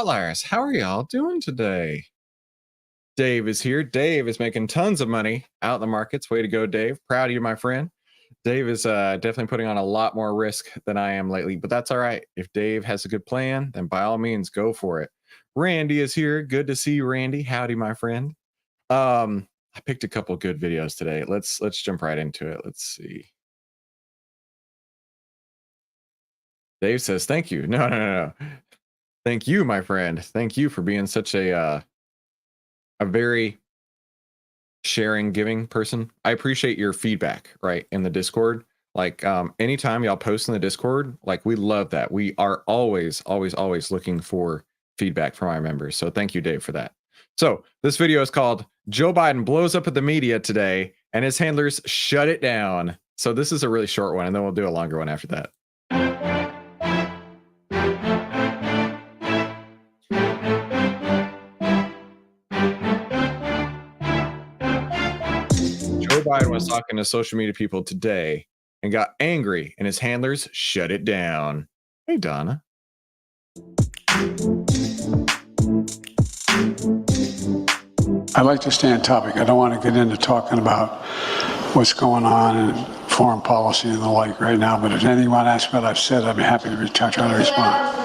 OVTLYRs. How are y'all doing today? Dave is here. Dave is making tons of money out in the markets. Way to go, Dave. Proud of you, my friend. Dave is definitely putting on a lot more risk than I am lately, but that's all right. If Dave has a good plan, then by all means, go for it. Randy is here. Good to see you, Randy. Howdy, my friend. I picked a couple good videos today. Let's jump right into it. Let's see. Dave says, thank you. No. Thank you, my friend. Thank you for being such a very sharing, giving person. I appreciate your feedback, right, in the Discord. Like, anytime y'all post in the Discord, like, we love that. We are always looking for feedback from our members. So thank you, Dave, for that. So this video is called Joe Biden blows up at the media today and his handlers shut it down. So this is a really short one, and then we'll do a longer one after that. Joe Biden was talking to social media people today and got angry, and his handlers shut it down. Hey, Donna. I'd like to stay on topic. I don't want to get into talking about what's going on in foreign policy and the like right now, but if anyone asks what I've said, I'd be happy to try to respond.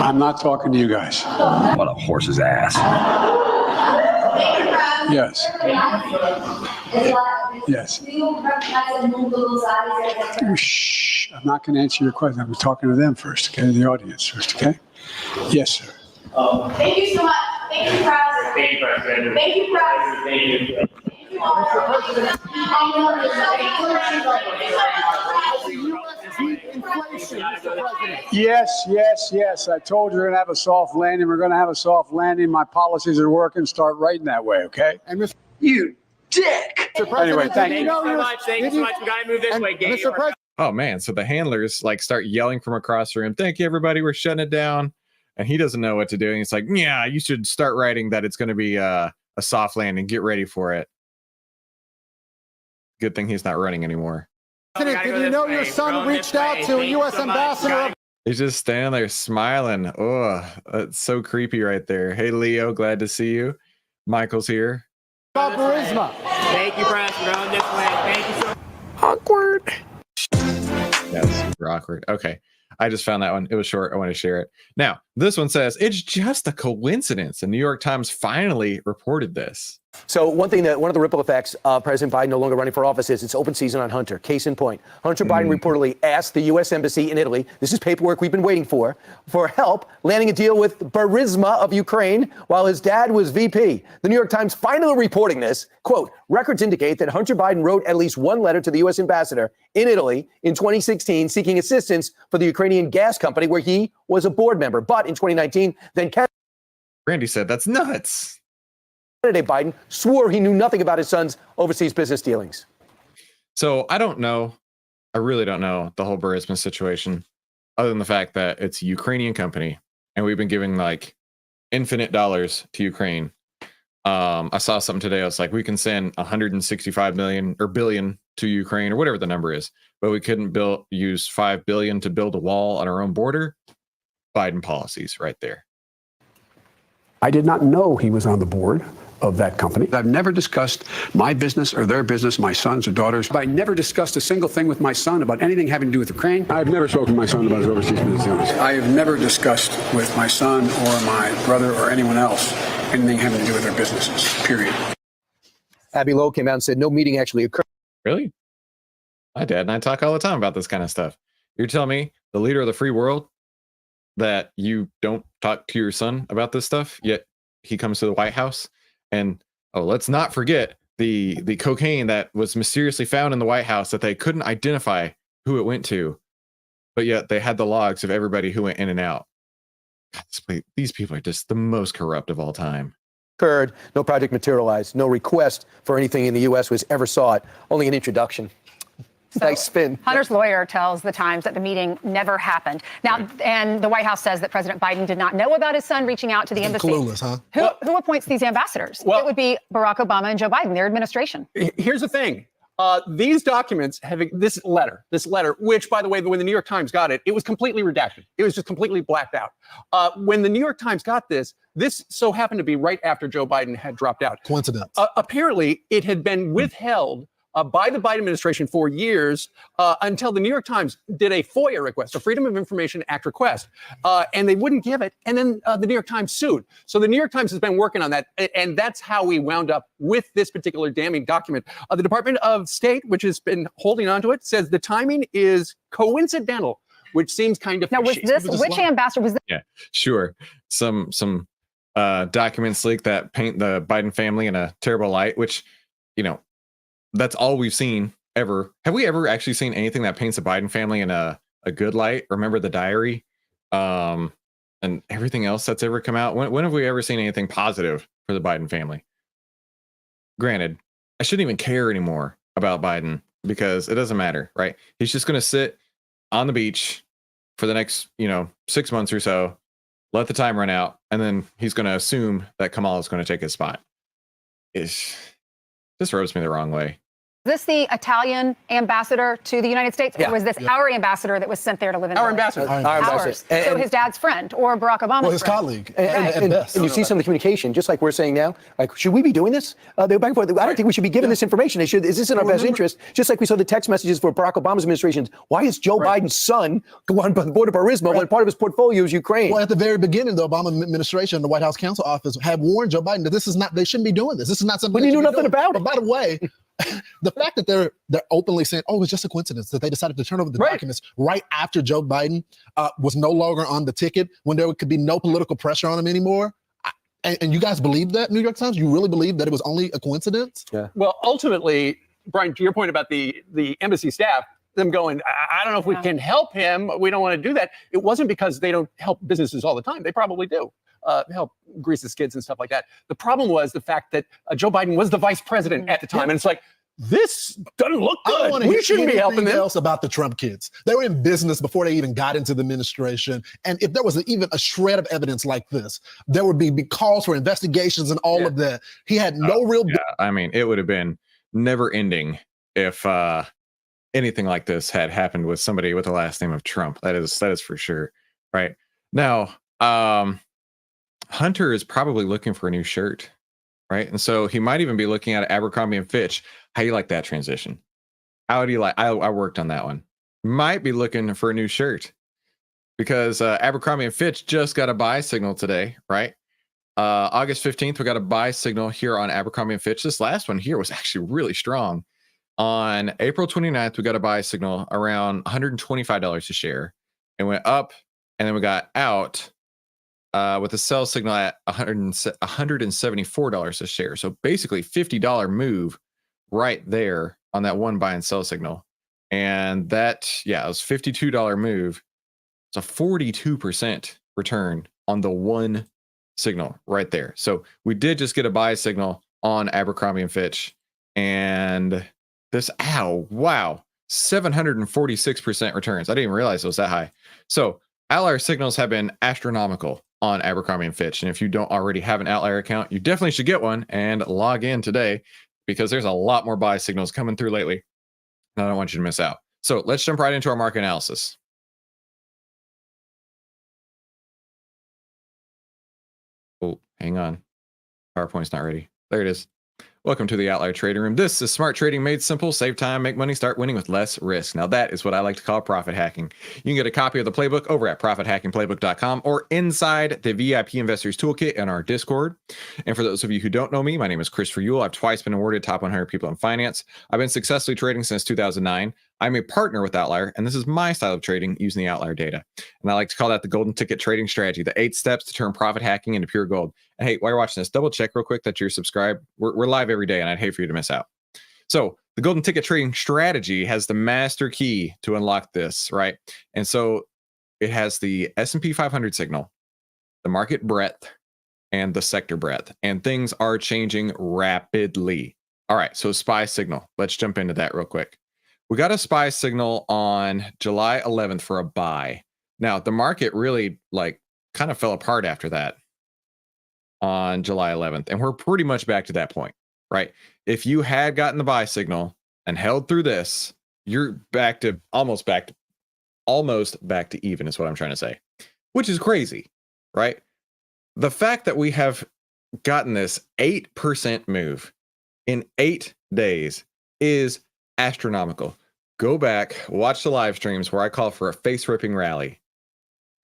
I'm not talking to you guys. What a horse's ass. Yes. Yes. Shh. I'm not going to answer your question. I'm talking to them first, okay? The audience first, okay? Yes, sir. Thank you so much. Thank you, President. Thank you, President. Thank you, President. Thank you. Thank you all. Yes. I told you we're going to have a soft landing. We're going to have a soft landing. My policies are working. Start writing that way, okay? And you dick. Anyway, thank you. Thank you so much. Thank you so much. We got to move this way, Gabe. Oh, man. So the handlers like start yelling from across the room. Thank you, everybody. We're shutting it down. And he doesn't know what to do. And he's like, yeah, you should start writing that it's going to be a soft landing. Get ready for it. Good thing he's not running anymore. Did you know your son reached out to a U.S. ambassador? He's just standing there smiling. Oh, that's so creepy right there. Hey, Leo, glad to see you. Michael's here. About Burisma. Thank you, President. We're on this way. Thank you so much. Awkward. That's super awkward. Okay. I just found that one. It was short. I want to share it. Now, this one says, it's just a coincidence. The New York Times finally reported this. So one of the ripple effects of President Biden no longer running for office is it's open season on Hunter. Case in point, Hunter Biden reportedly asked the U.S. Embassy in Italy, this is paperwork we've been waiting for help landing a deal with Burisma of Ukraine while his dad was VP. The New York Times finally reporting this, quote, records indicate that Hunter Biden wrote at least one letter to the U.S. ambassador in Italy in 2016 seeking assistance for the Ukrainian gas company where he was a board member. But in 2019, then Randy said, that's nuts. Candidate Biden swore he knew nothing about his son's overseas business dealings. So I don't know. I really don't know the whole Burisma situation, other than the fact that it's a Ukrainian company and we've been giving like infinite dollars to Ukraine. I saw something today. I was like, we can send 165 million or billion to Ukraine or whatever the number is, but we couldn't use 5 billion to build a wall on our own border. Biden policies right there. I did not know he was on the board of that company. I've never discussed my business or their business, my sons or daughters. I never discussed a single thing with my son about anything having to do with Ukraine. I've never spoken to my son about his overseas business dealings. I have never discussed with my son or my brother or anyone else anything having to do with their businesses, period. Abby Lowe came out and said no meeting actually occurred. Really? My dad and I talk all the time about this kind of stuff. You're telling me the leader of the free world that you don't talk to your son about this stuff, yet he comes to the White House and, oh, let's not forget the cocaine that was mysteriously found in the White House that they couldn't identify who it went to, but yet they had the logs of everybody who went in and out. God, these people are just the most corrupt of all time. Occurred, no project materialized, no request for anything in the U.S. was ever sought, only an introduction. So nice spin. Hunter's lawyer tells the Times that the meeting never happened. Now, and the White House says that President Biden did not know about his son reaching out to the embassy. Clueless, huh? Who appoints these ambassadors? Well, it would be Barack Obama and Joe Biden, their administration. Here's the thing. These documents having this letter, which, by the way, when the New York Times got it, it was completely redacted. It was just completely blacked out. When the New York Times got this so happened to be right after Joe Biden had dropped out. Coincidence. Apparently, it had been withheld by the Biden administration for years until the New York Times did a FOIA request, a Freedom of Information Act request, and they wouldn't give it. And then the New York Times sued. So the New York Times has been working on that, and that's how we wound up with this particular damning document. The Department of State, which has been holding on to it, says the timing is coincidental, which seems kind of now. Was fishy. this which ambassador was this? Yeah, sure. Some documents leaked that paint the Biden family in a terrible light, which, that's all we've seen ever. Have we ever actually seen anything that paints the Biden family in a good light? Remember the diary, and everything else that's ever come out? When have we ever seen anything positive for the Biden family? Granted, I shouldn't even care anymore about Biden because it doesn't matter, right? He's just going to sit on the beach for the next, 6 months or so, let the time run out, and then he's going to assume that Kamala is going to take his spot. This rubs me the wrong way. Is this the Italian ambassador to the United States, or was this our ambassador that was sent there to live in our Italy? ambassador? Our ambassador. So his dad's friend, or Barack Obama's Well, his friend. colleague. And you see some of the communication, just like we're saying now, like, should we be doing this? They go back and forth. I don't think we should be giving this information. Is this in our best interest? Just like we saw the text messages for Barack Obama's administration. Why is Joe Biden's son going on the board of Burisma when part of his portfolio is Ukraine? Well, at the very beginning, the Obama administration, the White House counsel office had warned Joe Biden that this is not, they shouldn't be doing this. This is not something. But he knew nothing about it. But by the way, the fact that they're openly saying, "Oh, it's just a coincidence that they decided to turn over the documents right after Joe Biden was no longer on the ticket, when there could be no political pressure on him anymore," and you guys believe that, New York Times? You really believe that it was only a coincidence? Yeah. Well, ultimately, Brian, to your point about the embassy staff, them going, I don't know if we can help him. We don't want to do that. It wasn't because they don't help businesses all the time. They probably do. Help grease the skids and stuff like that. The problem was the fact that Joe Biden was the vice president at the time. And it's like, this doesn't look good. We shouldn't be helping them. Else about the Trump kids. They were in business before they even got into the administration. And if there was even a shred of evidence like this, there would be calls for investigations and all of that. He had no real. Yeah, I mean, it would have been never ending if anything like this had happened with somebody with the last name of Trump. That is for sure. Right now, Hunter is probably looking for a new shirt, right? And so he might even be looking at Abercrombie and Fitch. How do you like that transition? How do you like? I worked on that one. Might be looking for a new shirt because Abercrombie and Fitch just got a buy signal today, right? August 15th, we got a buy signal here on Abercrombie and Fitch. This last one here was actually really strong. On April 29th, we got a buy signal around $125 a share. It went up, and then we got out with a sell signal at $174 a share. So basically $50 move right there on that one buy and sell signal. And that, it was $52 move. It's a 42% return on the one signal right there. So we did just get a buy signal on Abercrombie and Fitch. And this, 746% returns. I didn't even realize it was that high. So OVTLYR signals have been astronomical on Abercrombie and Fitch. And if you don't already have an OVTLYR account, you definitely should get one and log in today because there's a lot more buy signals coming through lately. And I don't want you to miss out. So let's jump right into our market analysis. Oh, hang on. PowerPoint's not ready. There it is. Welcome to the OVTLYR Trading Room. This is smart trading made simple. Save time, make money, start winning with less risk. Now that is what I like to call profit hacking. You can get a copy of the playbook over at profithackingplaybook.com or inside the VIP Investors Toolkit in our Discord. And for those of you who don't know me, my name is Christopher Uhl. I've twice been awarded top 100 people in finance. I've been successfully trading since 2009. I'm a partner with OVTLYR, and this is my style of trading using the OVTLYR data. And I like to call that the golden ticket trading strategy, the 8 steps to turn profit hacking into pure gold. And hey, while you're watching this, double check real quick that you're subscribed. We're live every day, and I'd hate for you to miss out. So the golden ticket trading strategy has the master key to unlock this, right? And so it has the S&P 500 signal, the market breadth, and the sector breadth. And things are changing rapidly. All right, so SPY signal. Let's jump into that real quick. We got a SPY signal on July 11th for a buy. Now, the market really kind of fell apart after that on July 11th. And we're pretty much back to that point, right? If you had gotten the buy signal and held through this, you're back to almost back to even is what I'm trying to say, which is crazy, right? The fact that we have gotten this 8% move in 8 days is astronomical. Go back, watch the live streams where I call for a face-ripping rally.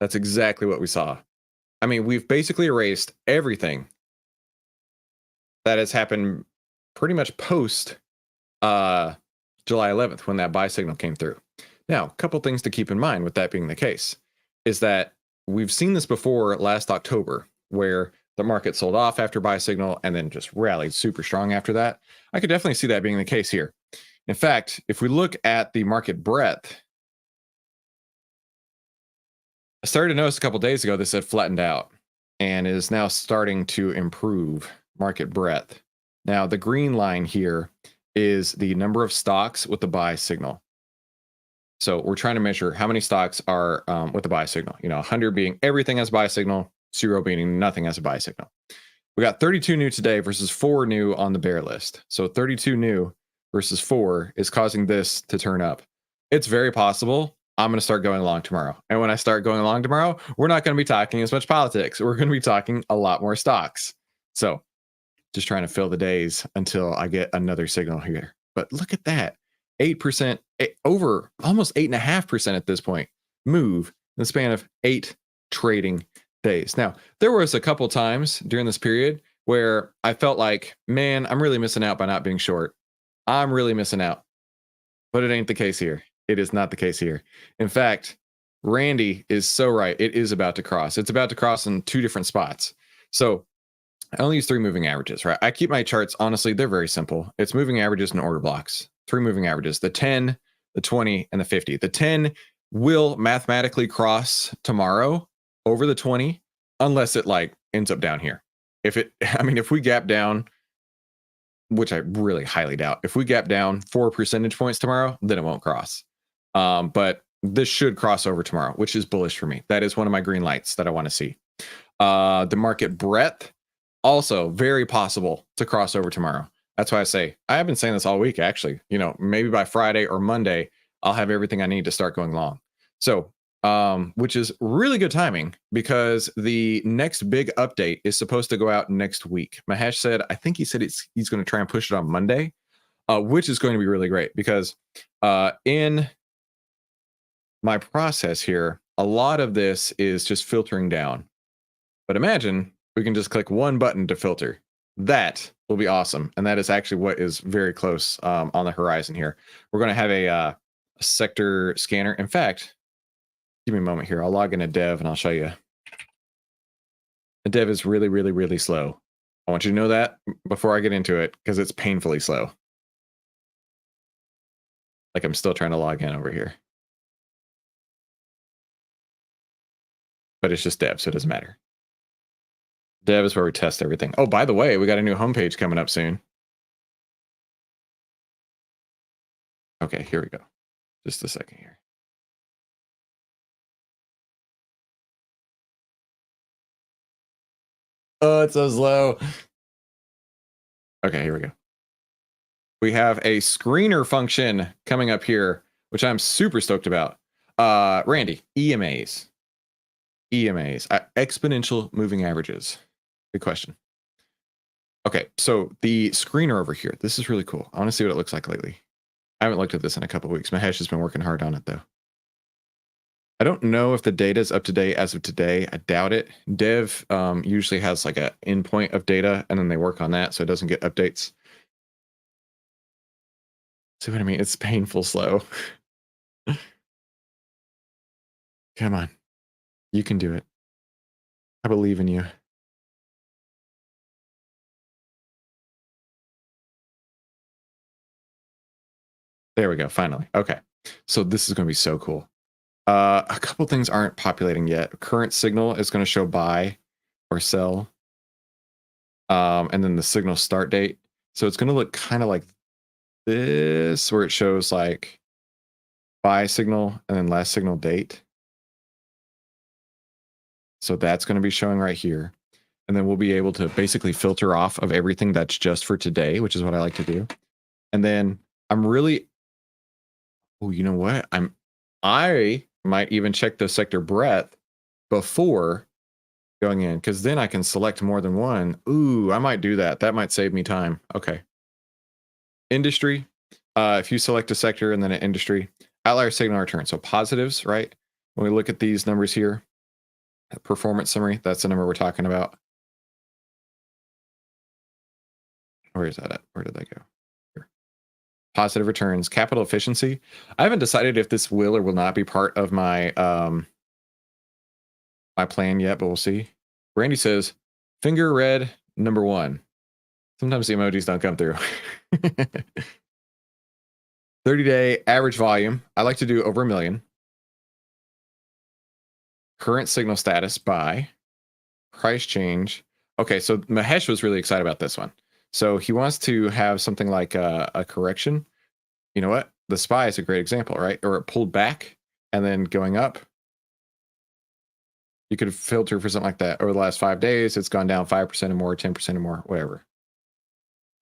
That's exactly what we saw. I mean, we've basically erased everything that has happened pretty much post July 11th when that buy signal came through. Now, a couple things to keep in mind with that being the case is that we've seen this before last October, where the market sold off after buy signal and then just rallied super strong after that. I could definitely see that being the case here. In fact, if we look at the market breadth, I started to notice a couple days ago this had flattened out and is now starting to improve market breadth. Now, the green line here is the number of stocks with the buy signal. So we're trying to measure how many stocks are with the buy signal. 100 being everything as buy signal, 0 being nothing as a buy signal. We got 32 new today versus 4 new on the bear list. So 32 new versus 4 is causing this to turn up. It's very possible I'm going to start going long tomorrow. And when I start going long tomorrow, we're not going to be talking as much politics. We're going to be talking a lot more stocks. So just trying to fill the days until I get another signal here. But look at that. 8%, over almost 8.5% at this point, move in the span of 8 trading days. Now, there was a couple times during this period where I felt like, man, I'm really missing out by not being short. I'm really missing out. But it ain't the case here. It is not the case here. In fact, Randy is so right. It is about to cross. It's about to cross in 2 different spots. So I only use 3 moving averages, right? I keep my charts, honestly, they're very simple. It's moving averages and order blocks. 3 moving averages, the 10, the 20, and the 50. The 10 will mathematically cross tomorrow over the 20, unless it ends up down here. If we gap down, which I really highly doubt, if we gap down 4 percentage points tomorrow, then it won't cross. But this should cross over tomorrow, which is bullish for me. That is one of my green lights that I want to see. The market breadth, also very possible to cross over tomorrow. That's why I say, I have been saying this all week, actually. Maybe by Friday or Monday, I'll have everything I need to start going long. So, which is really good timing because the next big update is supposed to go out next week. Mahesh said, I think he said he's going to try and push it on Monday, which is going to be really great because in my process here, a lot of this is just filtering down. But imagine we can just click one button to filter. That will be awesome. And that is actually what is very close on the horizon here. We're going to have a sector scanner. In fact, give me a moment here. I'll log into Dev and I'll show you. The Dev is really, really, really slow. I want you to know that before I get into it because it's painfully slow. I'm still trying to log in over here. But it's just Dev, so it doesn't matter. Dev is where we test everything. Oh, by the way, we got a new homepage coming up soon. Okay, here we go. Just a second here. Oh, it's so slow. Okay, here we go. We have a screener function coming up here, which I'm super stoked about. Randy, EMAs. Exponential moving averages. Good question. Okay, so the screener over here. This is really cool. I want to see what it looks like lately. I haven't looked at this in a couple of weeks. Mahesh has been working hard on it, though. I don't know if the data is up to date as of today. I doubt it. Dev usually has an endpoint of data, and then they work on that so it doesn't get updates. See what I mean? It's painful slow. Come on. You can do it. I believe in you. There we go. Finally. Okay. So this is going to be so cool. A couple things aren't populating yet. Current signal is going to show buy or sell. And then the signal start date. So it's going to look kind of like this, where it shows buy signal and then last signal date. So that's going to be showing right here. And then we'll be able to basically filter off of everything that's just for today, which is what I like to do. And then I'm really, oh, you know what? I might even check the sector breadth before going in, because then I can select more than one. Ooh, I might do that. That might save me time. Okay. Industry. If you select a sector and then an industry, outlier signal return. So positives, right? When we look at these numbers here, performance summary, that's the number we're talking about. Where is that at? Where did that go? Here. Positive returns, capital efficiency. I haven't decided if this will or will not be part of my my plan yet, but we'll see. Randy says, finger red number 1. Sometimes the emojis don't come through. 30-day average volume. I like to do over 1 million. Current signal status by price change. Okay, so Mahesh was really excited about this one. So he wants to have something like a correction. You know what? The SPY is a great example, right? Or it pulled back and then going up. You could filter for something like that. Over the last 5 days, it's gone down 5% or more, 10% or more, whatever.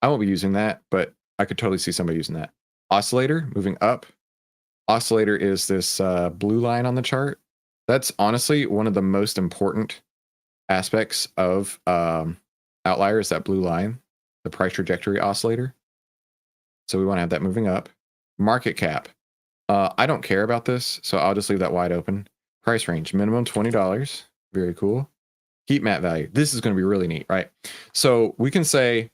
I won't be using that, but I could totally see somebody using that. Oscillator, moving up. Oscillator is this blue line on the chart. That's honestly one of the most important aspects of Outlier is that blue line, the price trajectory oscillator. So we want to have that moving up. Market cap. I don't care about this, so I'll just leave that wide open. Price range, minimum $20. Very cool. Heat map value. This is going to be really neat, right? So we can say,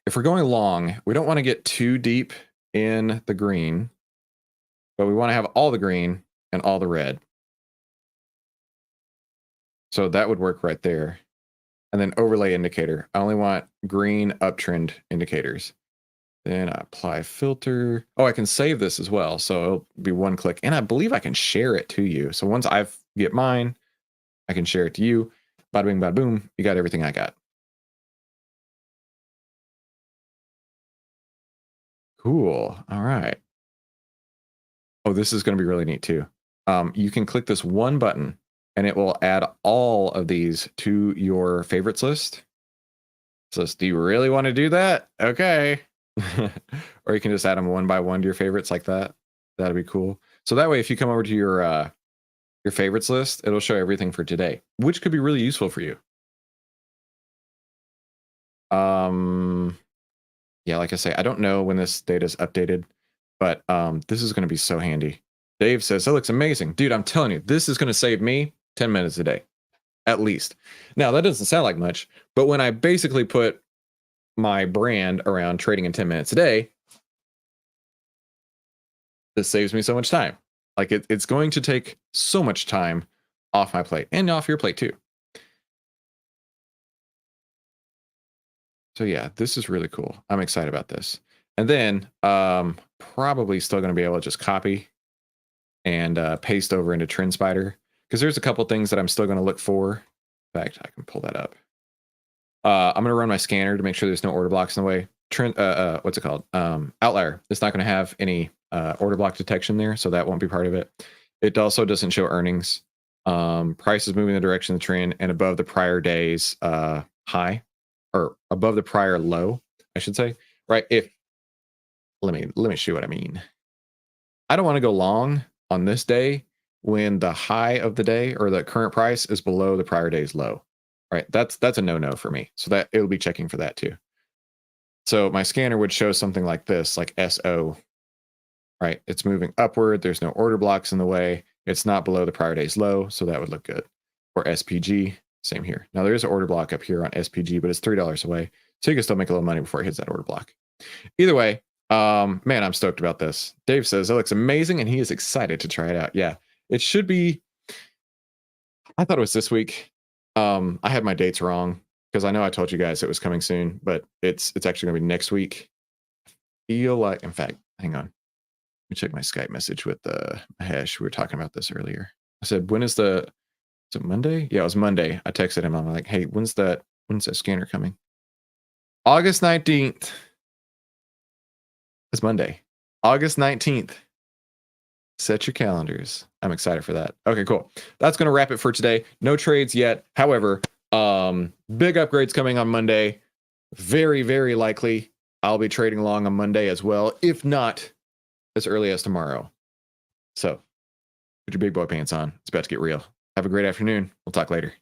if we're going long, we don't want to get too deep in the green, but we want to have all the green and all the red. So that would work right there. And then overlay indicator. I only want green uptrend indicators. Then I apply filter. Oh, I can save this as well. So it'll be one click. And I believe I can share it to you. So once I get mine, I can share it to you. Bada bing, bada boom. You got everything I got. Cool. All right. Oh, this is going to be really neat too. You can click this one button and it will add all of these to your favorites list. So do you really want to do that? Okay. Or you can just add them one by one to your favorites like that. That'd be cool. So that way, if you come over to your favorites list, it'll show everything for today, which could be really useful for you. Yeah, like I say, I don't know when this data is updated, but this is going to be so handy. Dave says, that looks amazing. Dude, I'm telling you, this is going to save me 10 minutes a day, at least. Now, that doesn't sound like much, but when I basically put my brand around trading in 10 minutes a day, this saves me so much time. Like it's going to take so much time off my plate and off your plate too. So yeah, this is really cool. I'm excited about this. And then probably still going to be able to just copy and paste over into TrendSpider, because there's a couple things that I'm still going to look for. In fact, I can pull that up. I'm going to run my scanner to make sure there's no order blocks in the way. What's it called? Outlier. It's not going to have any order block detection there, so that won't be part of it. It also doesn't show earnings. Price is moving in the direction of the trend and above the prior day's high, or above the prior low, I should say. Right? If let me show you what I mean. I don't want to go long on this day when the high of the day or the current price is below the prior day's low. Right? That's a no-no for me. So that it'll be checking for that too. So my scanner would show something like this, like SO. Right? It's moving upward. There's no order blocks in the way. It's not below the prior day's low, so that would look good. Or SPG, same here. Now there is an order block up here on SPG, but it's $3 away, so you can still make a little money before it hits that order block. Either way, man, I'm stoked about this. Dave says it looks amazing, and he is excited to try it out. Yeah, it should be. I thought it was this week. I had my dates wrong because I know I told you guys it was coming soon, but it's actually going to be next week. I feel like, in fact, hang on. Let me check my Skype message with Mahesh. We were talking about this earlier. I said, is it Monday? Yeah, it was Monday. I texted him. I'm like, hey, when's that scanner coming? August 19th. It's Monday. August 19th. Set your calendars. I'm excited for that. Okay, cool. That's going to wrap it for today. No trades yet. However, big upgrades coming on Monday. Very, very likely. I'll be trading long on Monday as well, if not as early as tomorrow. So put your big boy pants on. It's about to get real. Have a great afternoon. We'll talk later.